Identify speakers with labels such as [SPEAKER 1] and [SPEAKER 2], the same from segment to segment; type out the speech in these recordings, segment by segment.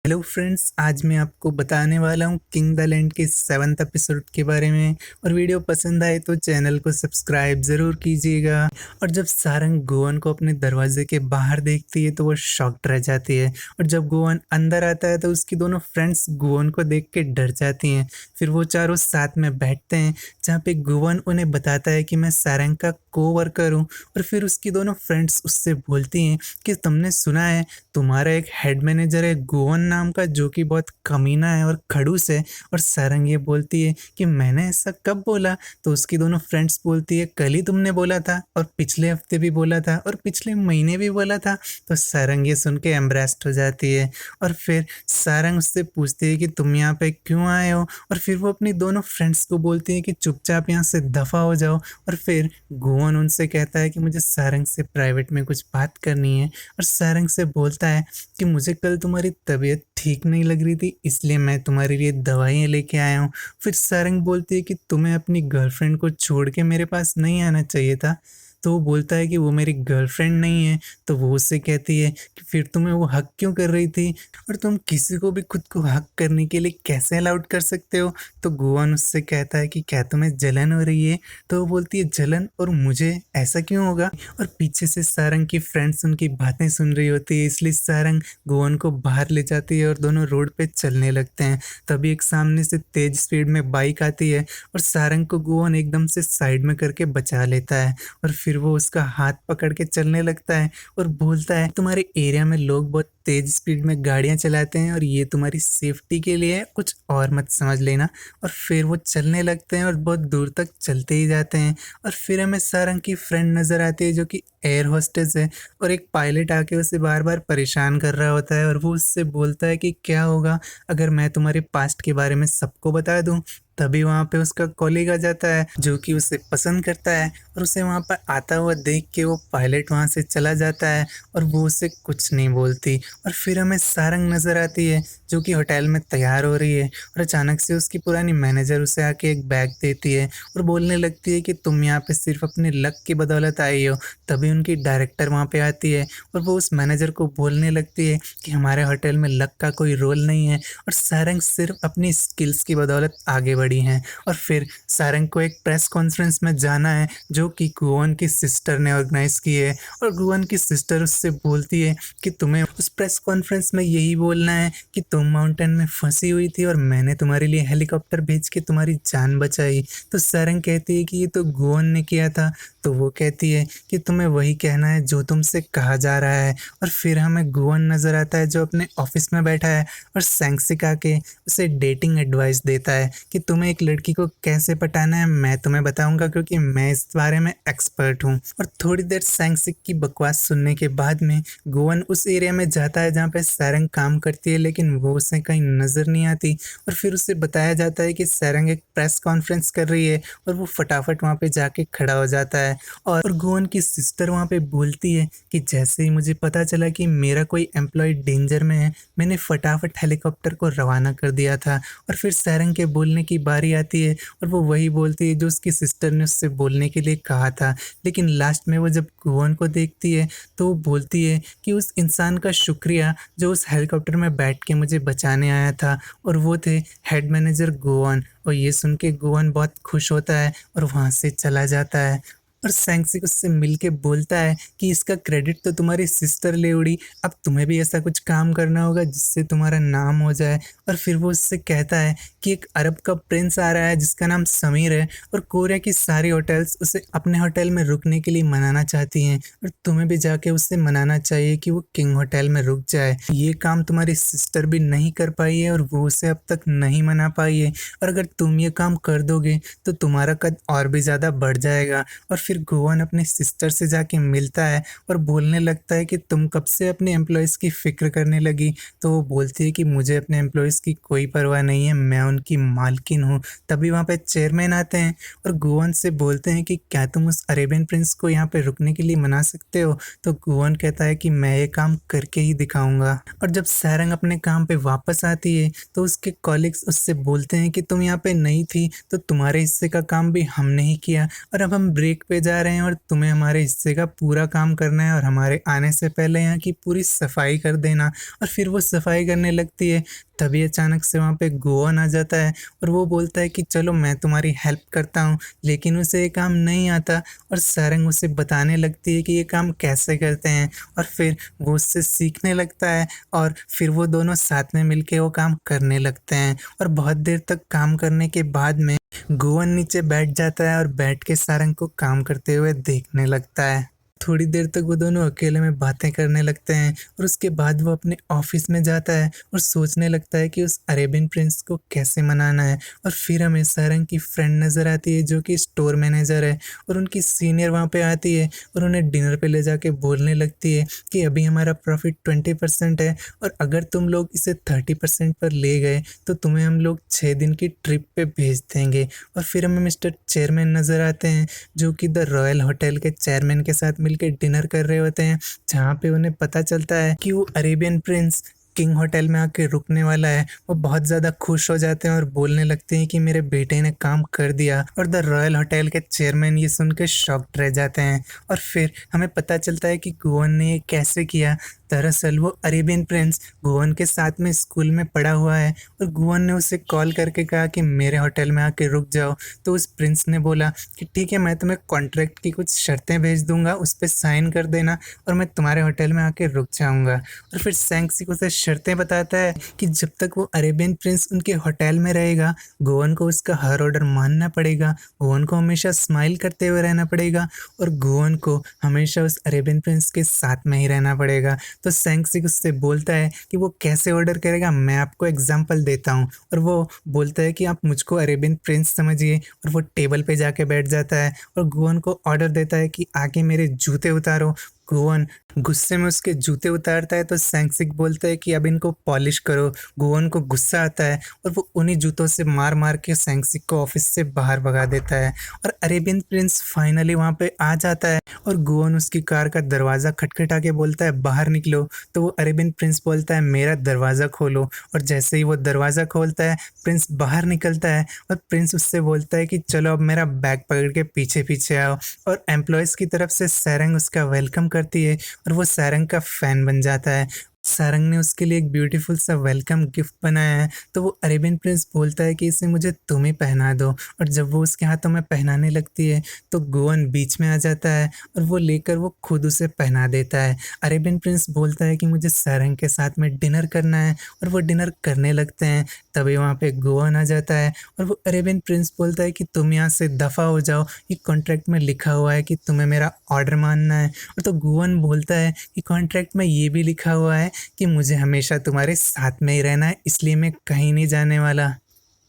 [SPEAKER 1] Hello friends, आज मैं आपको बताने वाला हूँ किंग द लैंड के 7th एपिसोड के बारे में। और वीडियो पसंद आए तो चैनल को सब्सक्राइब ज़रूर कीजिएगा। और जब सारंग गोवन को अपने दरवाजे के बाहर देखती है तो वो शॉक्ड रह जाती है। और जब गोवन अंदर आता है तो उसकी दोनों फ्रेंड्स गोवन को देख के डर जाती हैं। फिर वो चारों साथ में बैठते हैं, जहाँ पे गोवन उन्हें बताता है कि मैं सारंग का कोवर्कर हूँ। और फिर उसकी दोनों फ्रेंड्स उससे बोलती हैं कि तुमने सुना है तुम्हारा एक हेड मैनेजर है गोवन नाम का, जो कि बहुत कमीना है और खड़ूस है। और सारंग ये बोलती है कि मैंने ऐसा कब बोला? तो उसकी दोनों फ्रेंड्स बोलती है कल ही तुमने बोला था, और पिछले हफ्ते भी बोला था, और पिछले महीने भी बोला था। तो सारंग ये सुन के एम्ब्रेस्ड हो जाती है। और फिर सारंग उससे पूछती है कि तुम यहाँ पे क्यों आए हो? और फिर वो अपनी दोनों फ्रेंड्स को बोलती है कि चुपचाप यहाँ से दफ़ा हो जाओ। और फिर गोवन उनसे कहता है कि मुझे सारंग से प्राइवेट में कुछ बात करनी है। और सारंग से बोलता है कि मुझे कल तुम्हारी तबीयत ठीक नहीं लग रही थी, इसलिए मैं तुम्हारे लिए दवाइयाँ लेके आया हूँ। फिर सारंग बोलती है कि तुम्हें अपनी गर्लफ्रेंड को छोड़ के मेरे पास नहीं आना चाहिए था। तो वो बोलता है कि वो मेरी गर्लफ्रेंड नहीं है। तो वो उससे कहती है कि फिर तुम्हें वो हक क्यों कर रही थी, और तुम किसी को भी खुद को हक करने के लिए कैसे अलाउड कर सकते हो? तो गोवन उससे कहता है कि क्या तुम्हें जलन हो रही है? तो वो बोलती है जलन, और मुझे ऐसा क्यों होगा? और पीछे से सारंग की फ्रेंड्स उनकी बातें सुन रही होती है, इसलिए सारंग गोवन को बाहर ले जाती है और दोनों रोड पे चलने लगते हैं। तभी एक सामने से तेज स्पीड में बाइक आती है और सारंग को गोवन एकदम से साइड में करके बचा लेता है। और फिर वो उसका हाथ पकड़ के चलने लगता है और बोलता है तुम्हारे एरिया में लोग बहुत तेज स्पीड में गाड़ियां चलाते हैं और ये तुम्हारी सेफ्टी के लिए है, कुछ और मत समझ लेना। और फिर वो चलने लगते हैं और बहुत दूर तक चलते ही जाते हैं। और फिर हमें सारंग की फ्रेंड नज़र आती है जो कि एयर होस्टेस है, और एक पायलट आके उसे बार बार परेशान कर रहा होता है। और वो उससे बोलता है कि क्या होगा अगर मैं तुम्हारे पास्ट के बारे में सबको बता दूं? तभी वहाँ पे उसका कॉलीग आ जाता है जो कि उसे पसंद करता है, और उसे वहाँ पर आता हुआ देख के वो पायलट वहाँ से चला जाता है और वो उसे कुछ नहीं बोलती। और फिर हमें सारंग नज़र आती है जो कि होटल में तैयार हो रही है, और अचानक से उसकी पुरानी मैनेजर उसे आके एक बैग देती है और बोलने लगती है कि तुम यहाँ पे सिर्फ अपने लक की बदौलत आई हो। तभी उनकी डायरेक्टर वहाँ पे आती है और वो उस मैनेजर को बोलने लगती है कि हमारे होटल में लक का कोई रोल नहीं है, और सारंग सिर्फ अपनी स्किल्स की बदौलत आगे बढ़ी हैं। और फिर सारंग को एक प्रेस कॉन्फ्रेंस में जाना है जो कि गोवन की सिस्टर ने ऑर्गेनाइज की है। और गोवन की सिस्टर उससे बोलती है कि तुम्हें उस प्रेस कॉन्फ्रेंस में यही बोलना है कि तुम माउंटेन में फंसी हुई थी और मैंने तुम्हारे लिए हेलीकॉप्टर भेज के तुम्हारी जान बचाई। तो सारंग कहती है कि ये तो गोवन ने किया था। तो वो कहती है कि तुम्हें वही कहना है जो तुमसे कहा जा रहा है। और फिर हमें गोवन नज़र आता है जो अपने ऑफिस में बैठा है और सैंक्सिक आके उसे डेटिंग एडवाइस देता है कि तुम्हें एक लड़की को कैसे पटाना है मैं तुम्हें बताऊंगा, क्योंकि मैं इस बारे में एक्सपर्ट हूँ। और थोड़ी देर सैंक्सिक की बकवास सुनने के बाद में गोवन उस एरिया में जाता है जहाँ पे सारंग काम करती है, लेकिन वो उसे कहीं नज़र नहीं आती। और फिर उसे बताया जाता है कि सारंग एक प्रेस कॉन्फ्रेंस कर रही है, और वो फटाफट वहाँ पे जाके खड़ा हो जाता है। और गोवन की सिस्टर वहाँ पे बोलती है कि जैसे ही मुझे पता चला कि मेरा कोई एम्प्लॉय डेंजर में है, मैंने फटाफट हेलीकॉप्टर को रवाना कर दिया था। और फिर सारंग के बोलने की बारी आती है और वो वही बोलती है जो उसकी सिस्टर ने उससे बोलने के लिए कहा था। लेकिन लास्ट में वो जब गोवन को देखती है तो वो बोलती है कि उस इंसान का शुक्रिया जो उस हेलीकॉप्टर में बैठ के मुझे बचाने आया था, और वो थे हेड मैनेजर गोवन। और ये सुन के गोवन बहुत खुश होता है और वहाँ से चला जाता है। और सैंक्सिक उससे मिलके बोलता है कि इसका क्रेडिट तो तुम्हारी सिस्टर ले उड़ी, अब तुम्हें भी ऐसा कुछ काम करना होगा जिससे तुम्हारा नाम हो जाए। और फिर वो उससे कहता है कि एक अरब का प्रिंस आ रहा है जिसका नाम समीर है, और कोरिया की सारी होटल्स उसे अपने होटल में रुकने के लिए मनाना चाहती हैं, और तुम्हें भी जाके उससे मनाना चाहिए कि वो किंग होटल में रुक जाए। ये काम तुम्हारी सिस्टर भी नहीं कर पाई है और वो उसे अब तक नहीं मना पाई है, और अगर तुम ये काम कर दोगे तो तुम्हारा कद और भी ज़्यादा बढ़ जाएगा। और फिर गोवन अपने सिस्टर से जाके मिलता है और बोलने लगता है कि तुम कब से अपने एम्प्लॉयज़ की फ़िक्र करने लगी? तो वो बोलती है कि मुझे अपने एम्प्लॉयज़ की कोई परवाह नहीं है, मैं उनकी मालकिन हूँ। तभी वहाँ पे चेयरमैन आते हैं और गोवन से बोलते हैं कि क्या तुम उस अरेबियन प्रिंस को यहाँ पे रुकने के लिए मना सकते हो? तो गोवन कहता है कि मैं ये काम करके ही दिखाऊंगा। और जब सारंग अपने काम पे वापस आती है तो उसके कॉलिग्स उससे बोलते हैं कि तुम यहाँ पे नहीं थी तो तुम्हारे हिस्से का काम भी हमने ही किया, और अब हम ब्रेक पे जा रहे हैं और तुम्हें हमारे हिस्से का पूरा काम करना है और हमारे आने से पहले यहाँ की पूरी सफाई कर देना। और फिर वो सफाई करने लगती है। तभी अचानक से वहाँ पे गोवन आ जाता है और वो बोलता है कि चलो मैं तुम्हारी हेल्प करता हूँ, लेकिन उसे ये काम नहीं आता। और सारंग उसे बताने लगती है कि ये काम कैसे करते हैं और फिर वो उससे सीखने लगता है और फिर वो दोनों साथ में मिलके वो काम करने लगते हैं। और बहुत देर तक काम करने के बाद में गोवन नीचे बैठ जाता है और बैठ के सारंग को काम करते हुए देखने लगता है। थोड़ी देर तक वो दोनों अकेले में बातें करने लगते हैं और उसके बाद वो अपने ऑफिस में जाता है और सोचने लगता है कि उस अरेबियन प्रिंस को कैसे मनाना है। और फिर हमें सारंग की फ्रेंड नज़र आती है जो कि स्टोर मैनेजर है और उनकी सीनियर वहाँ पे आती है और उन्हें डिनर पे ले जाके बोलने लगती है कि अभी हमारा प्रॉफिट 20% है और अगर तुम लोग इसे 30% पर ले गए तो तुम्हें हम लोग 6 दिन की ट्रिप पे भेज देंगे। और फिर हमें मिस्टर चेयरमैन नज़र आते हैं जो कि द रॉयल होटल के चेयरमैन के साथ मिलकर डिनर कर रहे होते हैं, जहाँ पे उन्हें पता चलता है कि वो अरेबियन प्रिंस किंग होटल में आके रुकने वाला है। वो बहुत ज़्यादा खुश हो जाते हैं और बोलने लगते हैं कि मेरे बेटे ने काम कर दिया। और द रॉयल होटल के चेयरमैन ये सुन के शॉक्ड रह जाते हैं। और फिर हमें पता चलता है कि गोवन ने ये कैसे किया। दरअसल वो अरेबियन प्रिंस गोवन के साथ में स्कूल में पढ़ा हुआ है और गोवन ने उसे कॉल करके कहा कि मेरे होटल में आके रुक जाओ। तो उस प्रिंस ने बोला कि ठीक है, मैं तुम्हें कॉन्ट्रैक्ट की कुछ शर्तें भेज दूंगा, उस पर साइन कर देना और मैं तुम्हारे होटल में आके रुक जाऊंगा। और फिर सैंक्सी को उसे शर्तें बताता है कि जब तक वो अरेबियन प्रिंस उनके होटल में रहेगा गोवन को उसका हर ऑर्डर मानना पड़ेगा, गोवन को हमेशा स्माइल करते हुए रहना पड़ेगा और गोवन को हमेशा उस अरेबियन प्रिंस के साथ में ही रहना पड़ेगा। तो सैंक्सी उससे बोलता है कि वो कैसे ऑर्डर करेगा, मैं आपको एग्जांपल देता हूँ। और वो बोलता है कि आप मुझको अरेबियन प्रिंस समझिए और वो टेबल पे जाके बैठ जाता है और गोवन को ऑर्डर देता है कि आगे मेरे जूते उतारो। गोवन गुस्से में उसके जूते उतारता है तो सैंक्सिक बोलता है कि अब इनको पॉलिश करो। गोवन को गुस्सा आता है और वो उन्हीं जूतों से मार मार के सैंक्सिक को ऑफिस से बाहर भगा देता है। और अरेबियन प्रिंस फाइनली वहाँ पे आ जाता है और गोवन उसकी कार का दरवाज़ा खटखटा के बोलता है बाहर निकलो। तो वो अरेबियन प्रिंस बोलता है मेरा दरवाज़ा खोलो। और जैसे ही वो दरवाज़ा खोलता है प्रिंस बाहर निकलता है और प्रिंस उससे बोलता है कि चलो अब मेरा बैग पकड़ के पीछे पीछे आओ। और एम्प्लॉयज़ की तरफ से सारंग उसका वेलकम करती है और वो सारंग का फ़ैन बन जाता है। सारंग ने उसके लिए एक ब्यूटीफुल सा वेलकम गिफ्ट बनाया है। तो वो अरेबियन प्रिंस बोलता है कि इसे मुझे तुम ही पहना दो। और जब वो उसके हाथों में पहनाने लगती है तो गोवन बीच में आ जाता है और वो लेकर वो खुद उसे पहना देता है। अरेबियन प्रिंस बोलता है कि मुझे सारंग के साथ में डिनर करना है और वो डिनर करने लगते हैं। तभी वहाँ पे गोवन आ जाता है और वो अरेबियन प्रिंस बोलता है कि तुम यहाँ से दफ़ा हो जाओ, ये कॉन्ट्रैक्ट में लिखा हुआ है कि तुम्हें मेरा ऑर्डर मानना है। और तो गोवन बोलता है कि कॉन्ट्रैक्ट में ये भी लिखा हुआ है कि मुझे हमेशा तुम्हारे साथ में ही रहना है, इसलिए मैं कहीं नहीं जाने वाला।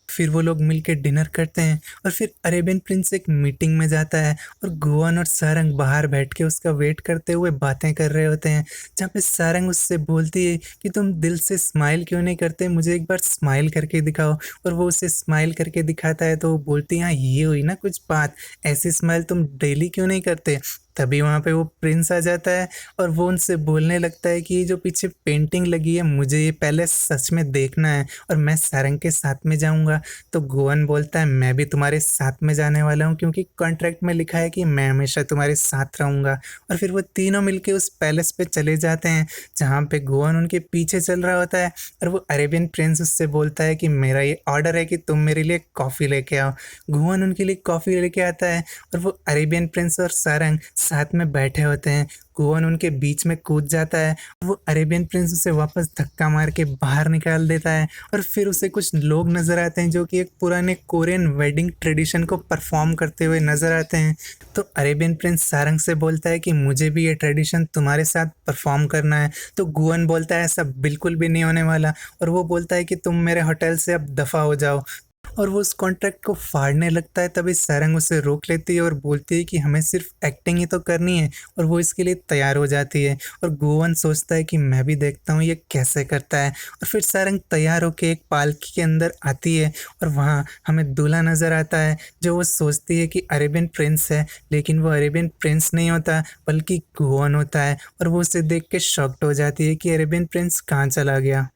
[SPEAKER 1] फिर वो लोग मिलके डिनर करते हैं और फिर अरेबियन प्रिंस एक मीटिंग में जाता है और गोवन और सारंग बाहर बैठ के उसका वेट करते हुए बातें कर रहे होते हैं, जहाँ पे सारंग उससे बोलती है कि तुम दिल से स्माइल क्यों नहीं करते, मुझे एक बार स्माइल करके दिखाओ। और वो उसे स्माइल करके दिखाता है तो वो बोलती है हाँ ये हुई ना कुछ बात, ऐसी स्माइल तुम डेली क्यों नहीं करते। तभी वहाँ पे वो प्रिंस आ जाता है और वो उनसे बोलने लगता है कि ये जो पीछे पेंटिंग लगी है मुझे ये पहले सच में देखना है और मैं सारंग के साथ में जाऊँगा। तो गोवन बोलता है मैं भी तुम्हारे साथ में जाने वाला हूँ क्योंकि कॉन्ट्रैक्ट में लिखा है कि मैं हमेशा तुम्हारे साथ रहूँगा। और फिर वो तीनों मिलके उस पैलेस पे चले जाते हैं जहाँ पे गोवन उनके पीछे चल रहा होता है और वो अरेबियन प्रिंस उससे बोलता है कि मेरा ये ऑर्डर है कि तुम मेरे लिए कॉफ़ी लेके आओ। गोवन उनके लिए कॉफ़ी लेके आता है और वो अरेबियन प्रिंस और सारंग साथ में बैठे होते हैं। गोवन उनके बीच में कूद जाता है, वो अरेबियन प्रिंस उसे वापस धक्का मार के बाहर निकाल देता है। और फिर उसे कुछ लोग नज़र आते हैं जो कि एक पुराने कोरियन वेडिंग ट्रेडिशन को परफॉर्म करते हुए नज़र आते हैं। तो अरेबियन प्रिंस सारंग से बोलता है कि मुझे भी ये ट्रेडिशन तुम्हारे साथ परफॉर्म करना है। तो गोवन बोलता है ऐसा बिल्कुल भी नहीं होने वाला और वो बोलता है कि तुम मेरे होटल से अब दफ़ा हो जाओ। और वो उस कॉन्ट्रैक्ट को फाड़ने लगता है तभी सारंग उसे रोक लेती है और बोलती है कि हमें सिर्फ एक्टिंग ही तो करनी है और वो इसके लिए तैयार हो जाती है। और गोवन सोचता है कि मैं भी देखता हूँ ये कैसे करता है। और फिर सारंग तैयार होकर एक पालकी के अंदर आती है और वहाँ हमें दूल्हा नज़र आता है जो वो सोचती है कि अरेबियन प्रिंस है, लेकिन वो अरेबियन प्रिंस नहीं होता बल्कि गोवन होता है। और वो उसे देख के शॉक्ड हो जाती है कि अरेबियन प्रिंस कहाँ चला गया।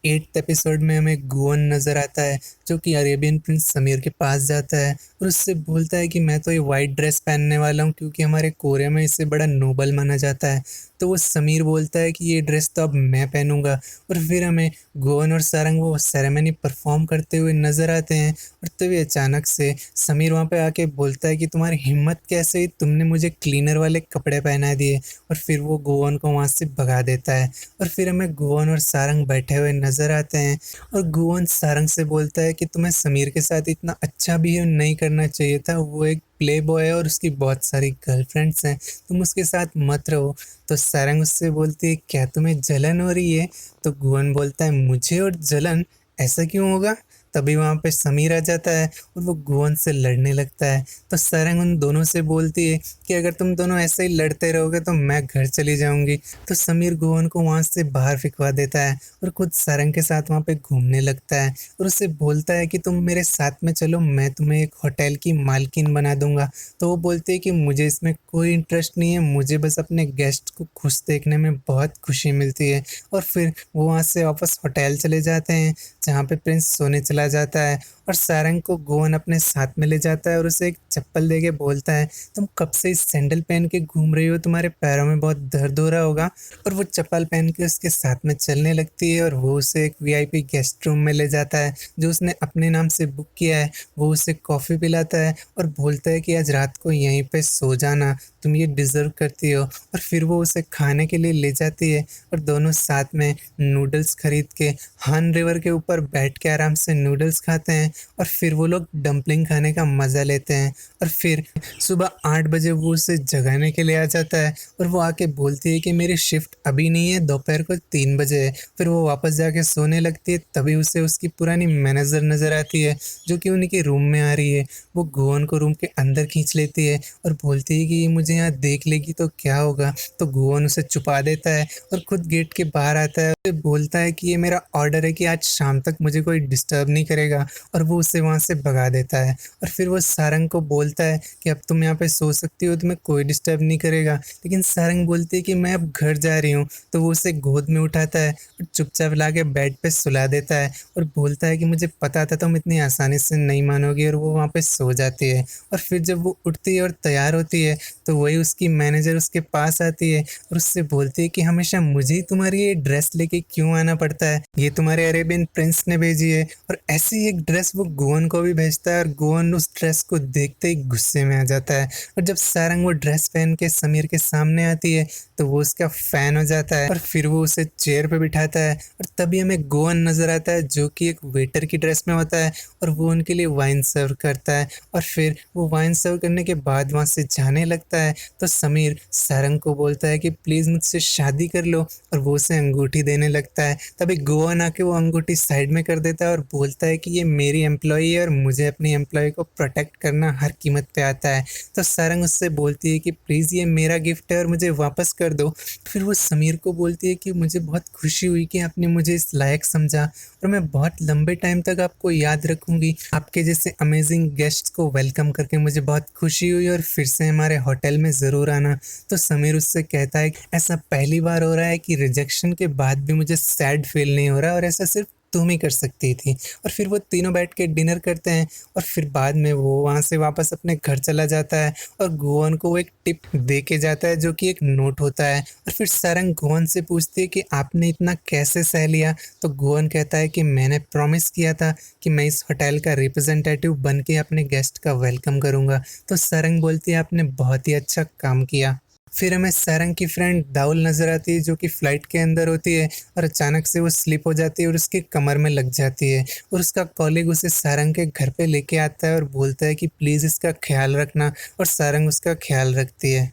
[SPEAKER 1] 8th एपिसोड में हमें गुओन नज़र आता है, जो कि अरेबियन प्रिंस समीर के पास जाता है और उससे बोलता है कि मैं तो ये वाइट ड्रेस पहनने वाला हूँ क्योंकि हमारे कोरिया में इसे बड़ा नोबल माना जाता है। तो वो समीर बोलता है कि ये ड्रेस तो अब मैं पहनूंगा। और फिर हमें गोवन और सारंग वो सेरेमनी परफॉर्म करते हुए नज़र आते हैं। और तभी अचानक से समीर वहाँ पे आके बोलता है कि तुम्हारी हिम्मत कैसे हुई, तुमने मुझे क्लीनर वाले कपड़े पहना दिए। और फिर वो गोवन को वहाँ से भगा देता है। और फिर हमें गोवन और सारंग बैठे हुए नज़र आते हैं और गोवन सारंग से बोलता है कि तुम्हें समीर के साथ इतना अच्छा बिहेव नहीं करना चाहिए था, वो एक प्ले बॉय है और उसकी बहुत सारी गर्लफ्रेंड्स हैं, तुम उसके साथ मत रहो। तो सारंग उससे बोलती है क्या तुम्हें जलन हो रही है? तो गोवन बोलता है मुझे और जलन, ऐसा क्यों होगा? तभी वहाँ पे समीर आ जाता है और वो गोवन से लड़ने लगता है। तो सारंग उन दोनों से बोलती है कि अगर तुम दोनों ऐसे ही लड़ते रहोगे तो मैं घर चली जाऊंगी। तो समीर गोवन को वहाँ से बाहर फिकवा देता है और खुद सारंग के साथ वहाँ पे घूमने लगता है और उसे बोलता है कि तुम मेरे साथ में चलो, मैं तुम्हें एक होटल की मालकिन बना दूंगा। तो वो बोलती है कि मुझे इसमें कोई इंटरेस्ट नहीं है, मुझे बस अपने गेस्ट को खुश देखने में बहुत खुशी मिलती है। और फिर वो वहाँ से वापस होटल चले जाते हैं जहाँ पे प्रिंस सोने चला जाता है। और सारंग को गोवन अपने साथ में ले जाता है और उसे एक चप्पल दे के बोलता है तुम कब से इस सैंडल पहन के घूम रही हो, तुम्हारे पैरों में बहुत दर्द हो रहा होगा। और वो चप्पल पहन के उसके साथ में चलने लगती है और वो उसे एक वीआईपी गेस्ट रूम में ले जाता है जो उसने अपने नाम से बुक किया है। वो उसे कॉफ़ी पिलाता है और बोलता है कि आज रात को यहीं पे सो जाना, तुम ये डिज़र्व करती हो। और फिर वो उसे खाने के लिए ले जाती है और दोनों साथ में नूडल्स खरीद के हान रिवर के ऊपर बैठ के आराम से नूडल्स खाते हैं। और फिर वो लोग डंपलिंग खाने का मज़ा लेते हैं। और फिर सुबह 8 बजे वो उसे जगाने के लिए आ जाता है और वो आके बोलती है कि मेरी शिफ्ट अभी नहीं है, दोपहर को 3 बजे है। फिर वो वापस जाके सोने लगती है, तभी उसे उसकी पुरानी मैनेजर नज़र आती है जो कि उन्हीं के रूम में आ रही है। वो गोवन को रूम के अंदर खींच लेती है और बोलती है कि ये मुझे यहाँ देख लेगी तो क्या होगा। तो गोवन उसे छुपा देता है और खुद गेट के बाहर आता है, उसे बोलता है कि ये मेरा ऑर्डर है कि आज शाम तक मुझे कोई डिस्टर्ब नहीं करेगा। और वो उसे वहाँ से भगा देता है। और फिर वो सारंग को बोलता है कि अब तुम यहाँ पे सो सकती हो, तुम्हें कोई डिस्टर्ब नहीं करेगा। लेकिन सारंग बोलती है कि मैं अब घर जा रही हूँ। तो वो उसे गोद में उठाता है और चुपचाप ला के बेड पे सुला देता है और बोलता है कि मुझे पता था तुम इतनी आसानी से नहीं मानोगी। और वो वहाँ पे सो जाती है। और फिर जब वो उठती है और तैयार होती है तो वही उसकी मैनेजर उसके पास आती है और उससे बोलती है कि हमेशा मुझे ही तुम्हारी ये ड्रेस लेके क्यों आना पड़ता है, ये तुम्हारे अरेबियन प्रिंस ने भेजी है। और ऐसी एक ड्रेस वो गोवन को भी भेजता है और गोवन उस ड्रेस को देखते ही गुस्से में आ जाता है। और जब सारंग वो ड्रेस पहन के समीर के सामने आती है तो वो उसका फैन हो जाता है और फिर वो उसे चेयर पे बिठाता है। और तभी हमें गोवन नजर आता है जो कि एक वेटर की ड्रेस में होता है और वो उनके लिए वाइन सर्व करता है। और फिर वो वाइन सर्व करने के बाद वहाँ से जाने लगता है तो समीर सारंग को बोलता है कि प्लीज़ मुझसे शादी कर लो और वो उसे अंगूठी देने लगता है। तभी गोवन आके वो अंगूठी साइड में कर देता है और बोलता है कि ये मेरी एम्प्लॉई है और मुझे अपनी एम्प्लॉय को प्रोटेक्ट करना हर कीमत पे आता है। तो सारंग उससे बोलती है कि प्लीज़ ये मेरा गिफ्ट है और मुझे वापस कर दो। फिर वो समीर को बोलती है कि मुझे बहुत खुशी हुई कि आपने मुझे इस लायक समझा और मैं बहुत लंबे टाइम तक आपको याद रखूंगी। आपके जैसे अमेजिंग गेस्ट्स को वेलकम करके मुझे बहुत खुशी हुई और फिर से हमारे होटल में ज़रूर आना। तो समीर उससे कहता है ऐसा पहली बार हो रहा है कि रिजेक्शन के बाद भी मुझे सैड फील नहीं हो रहा और ऐसा सिर्फ तुम ही कर सकती थी। और फिर वो तीनों बैठ के डिनर करते हैं और फिर बाद में वो वहाँ से वापस अपने घर चला जाता है और गोवन को वो एक टिप दे के जाता है जो कि एक नोट होता है। और फिर सारंग गोवन से पूछती है कि आपने इतना कैसे सह लिया। तो गोवन कहता है कि मैंने प्रॉमिस किया था कि मैं इस होटल का रिप्रेजेंटेटिव बन के अपने गेस्ट का वेलकम करूँगा। तो सारंग बोलती है आपने बहुत ही अच्छा काम किया। फिर हमें सारंग की फ्रेंड दाउल नज़र आती है जो कि फ़्लाइट के अंदर होती है और अचानक से वो स्लिप हो जाती है और उसकी कमर में लग जाती है। और उसका कॉलीग उसे सारंग के घर पे लेके आता है और बोलता है कि प्लीज़ इसका ख्याल रखना। और सारंग उसका ख्याल रखती है।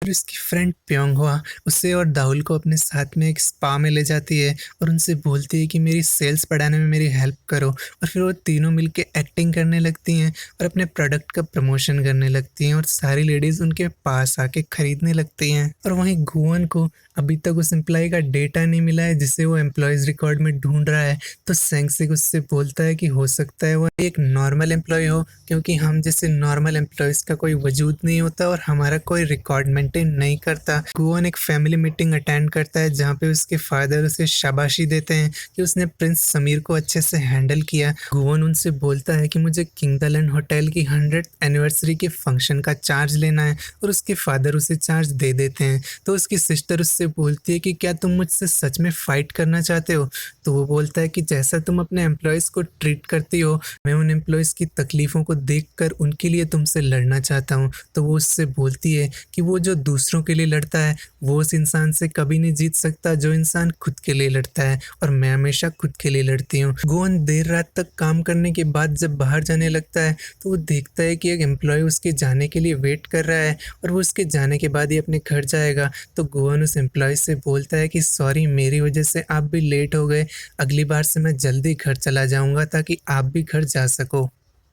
[SPEAKER 1] फिर उसकी फ्रेंड प्योंगहुआ उसे और दाउल को अपने साथ में एक स्पा में ले जाती है और उनसे बोलती है कि मेरी सेल्स बढ़ाने में मेरी हेल्प करो। और फिर वो तीनों मिलके एक्टिंग करने लगती हैं और अपने प्रोडक्ट का प्रमोशन करने लगती हैं और सारी लेडीज़ उनके पास आके खरीदने लगती हैं। और वहीं गोवन को अभी तक उस एम्प्लॉय का डेटा नहीं मिला है जिसे वो एम्प्लॉयज़ रिकॉर्ड में ढूंढ रहा है। तो सेंगसिक उससे बोलता है कि हो सकता है वो एक नॉर्मल एम्प्लॉय हो क्योंकि हम जैसे नॉर्मल एम्प्लॉयज़ का कोई वजूद नहीं होता और हमारा कोई रिकॉर्ड मेंटेन नहीं करता। गोवन एक फैमिली मीटिंग अटेंड करता है जहाँ पे उसके फादर उसे शाबाशी देते हैं कि उसने प्रिंस समीर को अच्छे से हैंडल किया। गोवन उनसे बोलता है कि मुझे किंगडलैंड होटल की 100th एनिवर्सरी के फंक्शन का चार्ज लेना है और उसके फादर उसे चार्ज दे देते हैं। तो उसकी सिस्टर उससे बोलती है कि क्या तुम मुझसे सच में फ़ाइट करना चाहते हो? तो वो बोलता है कि जैसा तुम अपने एम्प्लॉयज़ को ट्रीट करती हो, मैं उन एम्प्लॉयज़ की तकलीफ़ों को देखकर उनके लिए तुमसे लड़ना चाहता हूँ। तो वो उससे बोलती है कि वो जो दूसरों के लिए लड़ता है, वो उस इंसान से कभी नहीं जीत सकता जो इंसान खुद के लिए लड़ता है, और मैं हमेशा खुद के लिए लड़ती हूँ। गोवन देर रात तक काम करने के बाद जब बाहर जाने लगता है तो वो देखता है कि एक एम्प्लॉय उसके जाने के लिए वेट कर रहा है और वो उसके जाने के बाद ही अपने घर जाएगा। तो गोवन उस एम्प्लॉय से बोलता है कि सॉरी, मेरी वजह से आप भी लेट हो गए, अगली बार से मैं जल्दी घर चला जाऊँगा ताकि आप भी घर जा सको।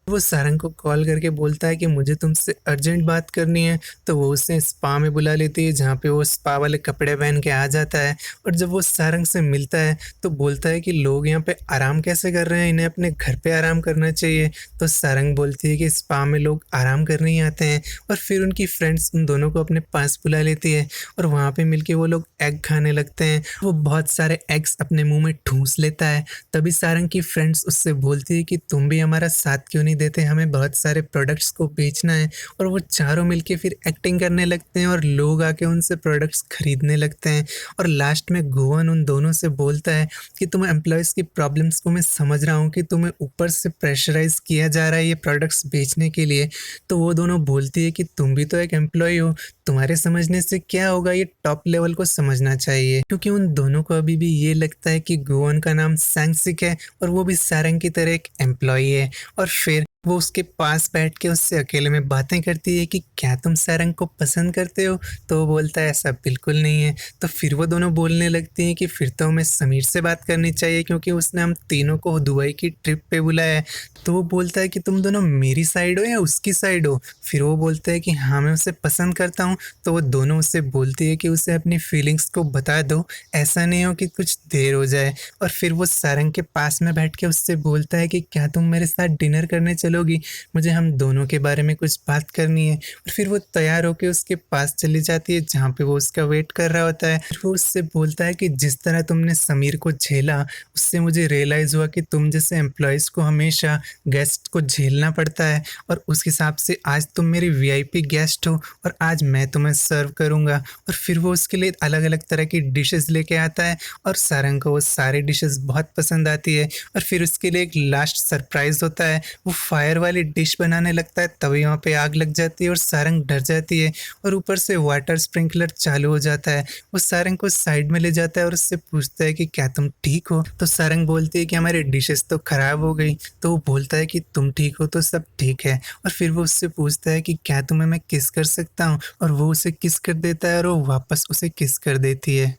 [SPEAKER 1] वो सारंग को कॉल करके बोलता है कि मुझे तुमसे अर्जेंट बात करनी है। तो वो उसे स्पा में बुला लेती है जहाँ पे वो स्पा वाले कपड़े पहन के आ जाता है, और जब वो सारंग से मिलता है तो बोलता है कि लोग यहाँ पे आराम कैसे कर रहे हैं, इन्हें अपने घर पे आराम करना चाहिए। तो सारंग बोलती है कि स्पा में लोग आराम करने ही आते हैं, और फिर उनकी फ्रेंड्स उन दोनों को अपने पास बुला लेती है और वहाँ पे मिलके वो लोग एग खाने लगते हैं। वो बहुत सारे एग्स अपने मुँह में ठूँस लेता है। तभी सारंग की फ्रेंड्स उससे बोलती है कि तुम भी हमारा साथ क्यों नहीं देते, हमें बहुत सारे प्रोडक्ट्स को बेचना है। और वो चारों मिलके फिर एक्टिंग करने लगते हैं और लोग आके उनसे प्रोडक्ट्स खरीदने लगते हैं। और लास्ट में गोवन उन दोनों से बोलता है कि तुम एम्प्लॉयज़ की प्रॉब्लम्स को मैं समझ रहा हूँ कि तुम्हें ऊपर से प्रेशराइज किया जा रहा है ये प्रोडक्ट्स बेचने के लिए। तो वो दोनों बोलती है कि तुम भी तो एक एम्प्लॉय हो, तुम्हारे समझने से क्या होगा, ये टॉप लेवल को समझना चाहिए। क्योंकि उन दोनों को अभी भी ये लगता है कि गोवन का नाम सैंगसिक है और वो भी सारंग की तरह एक एम्प्लॉय है। और फिर वो उसके पास बैठ के उससे अकेले में बातें करती है कि क्या तुम सारंग को पसंद करते हो? तो वो बोलता है ऐसा बिल्कुल नहीं है। तो फिर वो दोनों बोलने लगती हैं कि फिर तो हमें समीर से बात करनी चाहिए क्योंकि उसने हम तीनों को दुबई की ट्रिप पे बुलाया है। तो वो बोलता है कि तुम दोनों मेरी साइड हो या उसकी साइड हो? फिर वो बोलता है कि हाँ, मैं उसे पसंद करता हूँ। तो वो दोनों उससे बोलती है कि उसे अपनी फीलिंग्स को बता दो, ऐसा नहीं हो कि कुछ देर हो जाए। और फिर वो सारंग के पास में बैठ के उससे बोलता है कि क्या तुम मेरे साथ डिनर करने चलोगी? मुझे हम दोनों के बारे में कुछ बात करनी है। और फिर वो तैयार होके उसके पास चली जाती है जहाँ पे वो उसका वेट कर रहा होता है। फिर वो उससे बोलता है कि जिस तरह तुमने समीर को झेला, उससे मुझे रियलाइज़ हुआ कि तुम जैसे एम्प्लॉइज़ को हमेशा गेस्ट को झेलना पड़ता है, और उस हिसाब से आज तुम मेरी वीआईपी गेस्ट हो और आज मैं तुम्हें सर्व करूँगा। और फिर वो उसके लिए अलग-अलग तरह की डिशेज़ लेके आता है और सारंग को वो सारी डिशेज़ बहुत पसंद आती है। और फिर उसके लिए एक लास्ट सरप्राइज़ होता है, वो फायर वाली डिश बनाने लगता है, तभी वहाँ पे आग लग जाती है और सारंग डर जाती है और ऊपर से वाटर स्प्रिंकलर चालू हो जाता है। वो सारंग को साइड में ले जाता है और उससे पूछता है कि क्या तुम ठीक हो? तो सारंग बोलती है कि हमारी डिशेज़ तो खराब हो गई। तो वो बोलता है कि तुम ठीक हो तो सब ठीक है। और फिर वो उससे पूछता है कि क्या तुम्हें मैं किस कर सकता हूँ? और वो उसे किस कर देता है और वो वापस उसे किस कर देती है।